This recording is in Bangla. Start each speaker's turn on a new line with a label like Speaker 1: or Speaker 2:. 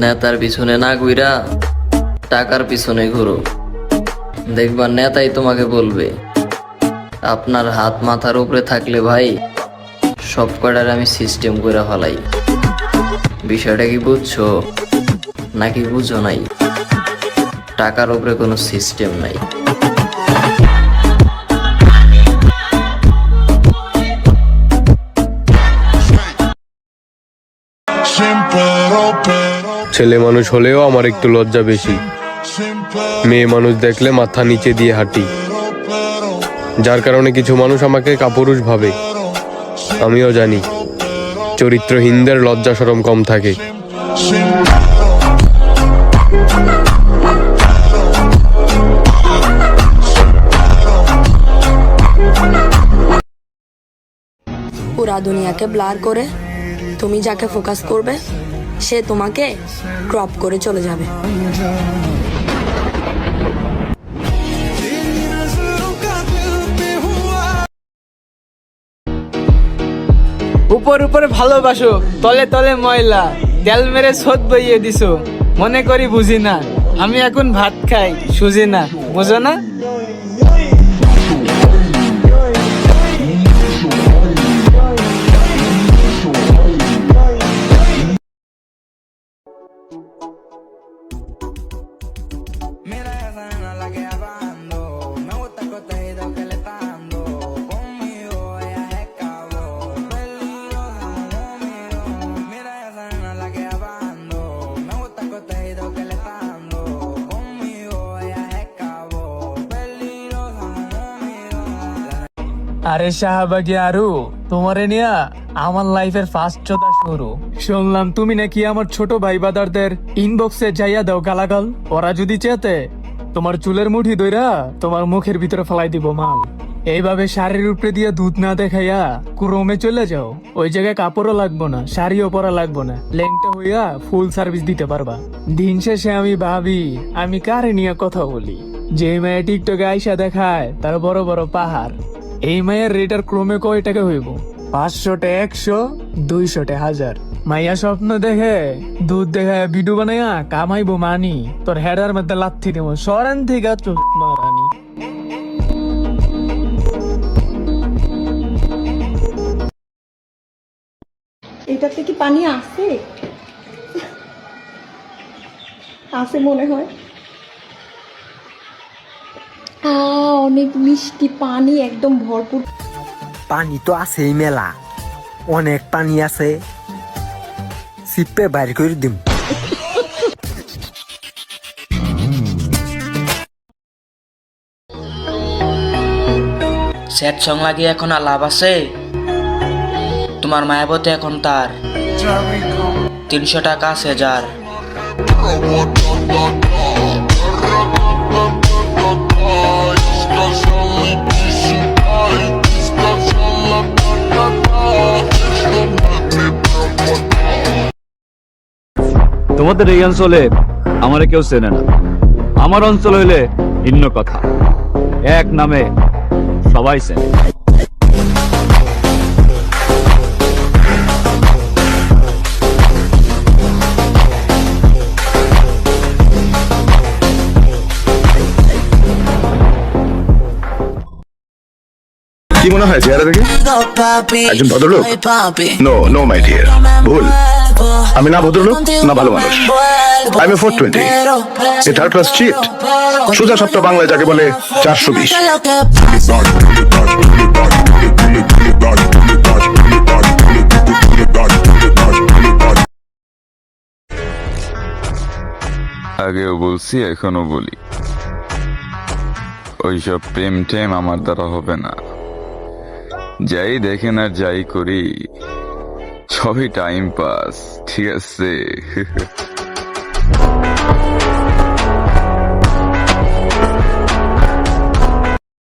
Speaker 1: নেতার পিছনে না ঘুরা টাকার পিছনে ঘুরো, দেখবা নেতাই তোমাকে বলবে। আপনার হাত মাথার উপরে থাকলে ভাই সব কটার আমি সিস্টেম করে ফেলাই। বিষয়টা কি বুঝছো নাকি বুঝো নাই? টাকার উপরে কোনো সিস্টেম নাই।
Speaker 2: ছেলে মানুষ হলেও আমার একটু লজ্জা বেশি। মেয়ে মানুষ দেখলে মাথা নিচে দিয়ে হাঁটি, যার কারণে কিছু মানুষ আমাকে কাপুরুষ ভাবে। আমিও জানি চরিত্রহীনদের লজ্জা শরম কম থাকে।
Speaker 3: পুরা দুনিয়াকে ব্লার করে তুমি যাকে ফোকাস করবে সে তোমাকে ক্রপ করে চলে যাবে।
Speaker 4: উপর উপরে ভালোবাসো, তলে তলে ময়লা, তেল মেরে শোধ বইয়ে দিছো। মনে করি বুঝি না, আমি এখন ভাত খাই সুজি না, বুঝো না? আরে শাহবাগী আরু, তোমারে নিয়া আমার লাইফের ফার্স্ট চোদা শুরু। শুনলাম তুমি নাকি আমার ছোট ভাই বাদারদের ইনবক্সে যাইয়া দাও গালাগাল। ওরা যদি চেতে তোমার চুলের মুঠি দইরা তোমার মুখের ভিতরে ফেলাই দিব মাল। এইভাবে শাড়ির উপরে দিয়ে দুধ না দেখাইয়া ক্রমে চলে যাও। ওই জায়গায় কাপড়ও লাগবো না, শাড়িও পরা লাগবো না, লেংটা হইয়া ফুল সার্ভিস দিতে পারবা। দিন শেষে আমি ভাবি আমি কারে নিয়ে কথা বলি। যে মেয়ে টিকটকে আইসা দেখায় তার বড় বড় পাহাড়, এই মায়ের রেটার ক্রমে কয় টাকা হইব? 500-টা 100, 200-টা 1000। মাইয়া স্বপ্ন দেখে দুধ দেখে ভিডিও বানাইয়া কামাইবো মানি, তোর হেডার মধ্যে লাথি দেবো সরেন থেকে মারানি।
Speaker 5: এটাতে কি পানি আছে? আছে মনে হয়। অনেক মিষ্টি পানি, একদম ভরপুর
Speaker 6: পানি তো আছেই মেলা, অনেক পানি আছে, সিপে বাইর করে দিম।
Speaker 7: স্যাড সং লাগিয়ে এখন আর লাভ আছে? তোমার মায়াবতে এখন তার 300 টাকা আছে যার।
Speaker 8: তোমাদের এই অঞ্চলে আমারে কেউ চেনে না। আমার অঞ্চল হইলে ভিন্ন কথা, এক নামে সবাই চেনে।
Speaker 9: কি মনে হয় চেহারা দেখে একজন ভদ্রলোক? নো নো মাই ডিয়ার, ভুল। আমি না ভদ্রলোক না ভালো মানুষ। I am 420, a third class cheat. সোজা সাপটা বাংলায় যাকে বলে 420।
Speaker 10: আগেও বলছি এখনো বলি, ওইসব প্রেম টেম আমার দ্বারা হবে না। যাই দেখেন আর যাই করি সবই টাইম পাস, ঠিক আছে?